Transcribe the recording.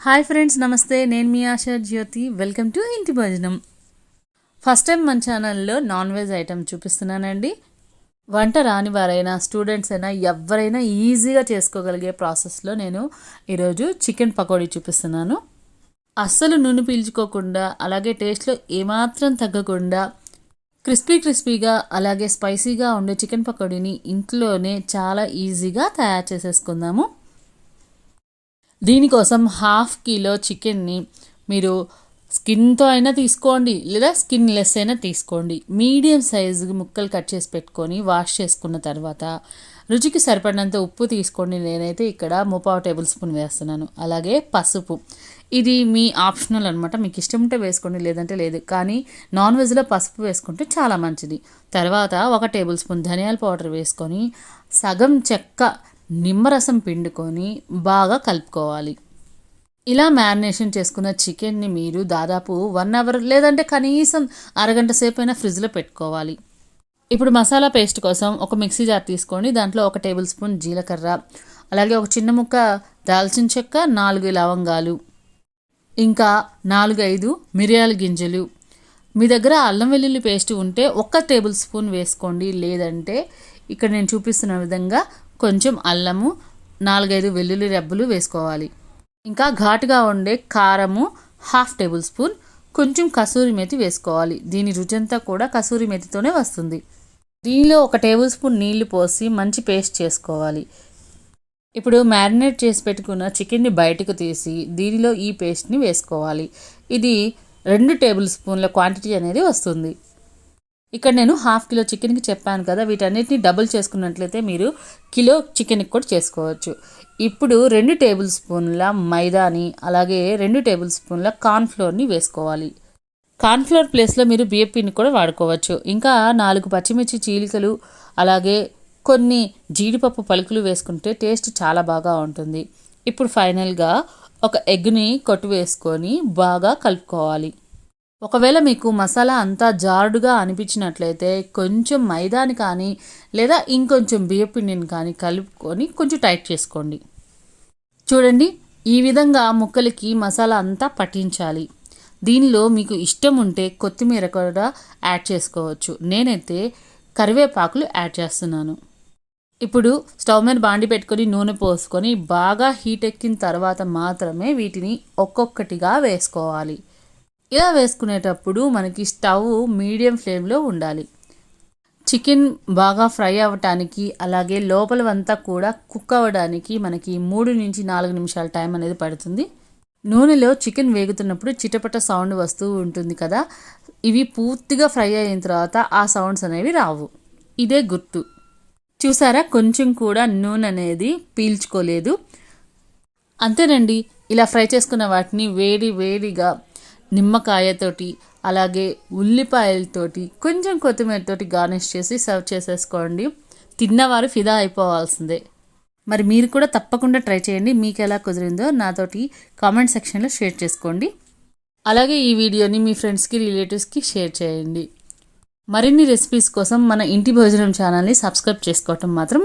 Hi friends, నమస్తే. నేను మీ Asha Jyothi. Welcome to Intibhojanam. First time మన ఛానల్లో నాన్ వెజ్ ఐటమ్ చూపిస్తున్నానండి. వంట రాని వారైనా, స్టూడెంట్స్ అయినా, ఎవరైనా ఈజీగా చేసుకోగలిగే ప్రాసెస్లో నేను ఈరోజు చికెన్ పకోడీ చూపిస్తున్నాను. అస్సలు నూనె పీల్చుకోకుండా, అలాగే టేస్ట్లో ఏమాత్రం తగ్గకుండా క్రిస్పీగా అలాగే స్పైసీగా ఉండే చికెన్ పకోడీని ఇంట్లోనే చాలా ఈజీగా తయారు చేసేసుకుందాము. దీనికోసం 1/2 కిలో చికెన్ని మీరు స్కిన్తో అయినా తీసుకోండి, లేదా స్కిన్లెస్ అయినా తీసుకోండి. మీడియం సైజు ముక్కలు కట్ చేసి పెట్టుకొని వాష్ చేసుకున్న తర్వాత రుచికి సరిపడినంత ఉప్పు తీసుకోండి. నేనైతే ఇక్కడ 3/4 టేబుల్ స్పూన్ వేస్తున్నాను. అలాగే పసుపు, ఇది మీ ఆప్షనల్ అనమాట. మీకు ఇష్టం ఉంటే వేసుకోండి, లేదంటే లేదు. కానీ నాన్ వెజ్లో పసుపు వేసుకుంటే చాలా మంచిది. తర్వాత 1 టేబుల్ స్పూన్ ధనియాల పౌడర్ వేసుకొని సగం చెక్క నిమ్మరసం పిండుకొని బాగా కలుపుకోవాలి. ఇలా మ్యారినేషన్ చేసుకున్న చికెన్ని మీరు దాదాపు 1 అవర్ లేదంటే కనీసం అరగంట సేపు అయినా ఫ్రిడ్జ్లో పెట్టుకోవాలి. ఇప్పుడు మసాలా పేస్ట్ కోసం ఒక మిక్సీ జార్ తీసుకొని దాంట్లో 1 టేబుల్ స్పూన్ జీలకర్ర, అలాగే ఒక చిన్న ముక్క దాల్చిన చెక్క, 4 లవంగాలు, ఇంకా 4-5 మిరియాల గింజలు. మీ దగ్గర అల్లం వెల్లుల్లి పేస్ట్ ఉంటే 1 టేబుల్ స్పూన్ వేసుకోండి. లేదంటే ఇక్కడ నేను చూపిస్తున్న విధంగా కొంచెం అల్లము, 4-5 వెల్లుల్లి రెబ్బలు వేసుకోవాలి. ఇంకా ఘాటుగా ఉండే కారము 1/2 టేబుల్ స్పూన్, కొంచెం కసూరి మేతి వేసుకోవాలి. దీని రుచంతా కూడా కసూరి మేతితోనే వస్తుంది. దీనిలో 1 టేబుల్ స్పూన్ నీళ్లు పోసి మంచి పేస్ట్ చేసుకోవాలి. ఇప్పుడు మ్యారినేట్ చేసి పెట్టుకున్న చికెన్ని బయటకు తీసి దీనిలో ఈ పేస్ట్ని వేసుకోవాలి. ఇది 2 టేబుల్ స్పూన్ల క్వాంటిటీ అనేది వస్తుంది. ఇక్కడ నేను 1/2 కిలో చికెన్కి చెప్పాను కదా, వీటన్నిటిని డబుల్ చేసుకున్నట్లయితే మీరు కిలో చికెన్కి కూడా చేసుకోవచ్చు. ఇప్పుడు 2 టేబుల్ స్పూన్ల మైదాని, అలాగే 2 టేబుల్ స్పూన్ల కార్న్ఫ్లోర్ని వేసుకోవాలి. కార్న్ఫ్లోర్ ప్లేస్లో మీరు బియ్యం పిండిని కూడా వాడుకోవచ్చు. ఇంకా 4 పచ్చిమిర్చి చీలికలు, అలాగే కొన్ని జీడిపప్పు పలుకులు వేసుకుంటే టేస్ట్ చాలా బాగా ఉంటుంది. ఇప్పుడు ఫైనల్గా 1 ఎగ్ని కొట్టు వేసుకొని బాగా కలుపుకోవాలి. ఒకవేళ మీకు మసాలా అంతా జారుడుగా అనిపించినట్లయితే కొంచెం మైదాని కానీ, లేదా ఇంకొంచెం బియ్యం పిండిని కానీ కలుపుకొని కొంచెం టైట్ చేసుకోండి. చూడండి, ఈ విధంగా ముక్కలకి మసాలా అంతా పట్టించాలి. దీనిలో మీకు ఇష్టం ఉంటే కొత్తిమీర కూడా యాడ్ చేసుకోవచ్చు. నేనైతే కరివేపాకులు యాడ్ చేస్తున్నాను. ఇప్పుడు స్టవ్ మీద బాండి పెట్టుకొని నూనె పోసుకొని బాగా హీట్ ఎక్కిన తర్వాత మాత్రమే వీటిని ఒక్కొక్కటిగా వేసుకోవాలి. ఇలా వేసుకునేటప్పుడు మనకి స్టవ్ మీడియం ఫ్లేమ్లో ఉండాలి. చికెన్ బాగా ఫ్రై అవ్వటానికి, అలాగే లోపలవంతా కూడా కుక్ అవ్వడానికి మనకి 3 నుంచి 4 నిమిషాల టైం అనేది పడుతుంది. నూనెలో చికెన్ వేగుతున్నప్పుడు చిటపట సౌండ్ వస్తూ ఉంటుంది కదా, ఇవి పూర్తిగా ఫ్రై అయిన తర్వాత ఆ సౌండ్స్ అనేవి రావు. ఇదే గుర్తు. చూసారా, కొంచెం కూడా నూనె అనేది పీల్చుకోలేదు. అంతేనండి. ఇలా ఫ్రై చేసుకున్న వాటిని వేడిగా నిమ్మకాయతోటి, అలాగే ఉల్లిపాయలతోటి, కొంచెం కొత్తిమీరతోటి గార్నిష్ చేసి సర్వ్ చేసేసుకోండి. తిన్నవారు ఫిదా అయిపోవాల్సిందే. మరి మీరు కూడా తప్పకుండా ట్రై చేయండి. మీకు ఎలా కుదిరిందో నాతోటి కామెంట్ సెక్షన్లో షేర్ చేసుకోండి. అలాగే ఈ వీడియోని మీ ఫ్రెండ్స్కి, రిలేటివ్స్కి షేర్ చేయండి. మరిన్ని రెసిపీస్ కోసం మన ఇంటి భోజనం ఛానల్ని సబ్స్క్రైబ్ చేసుకోవటం మాత్రం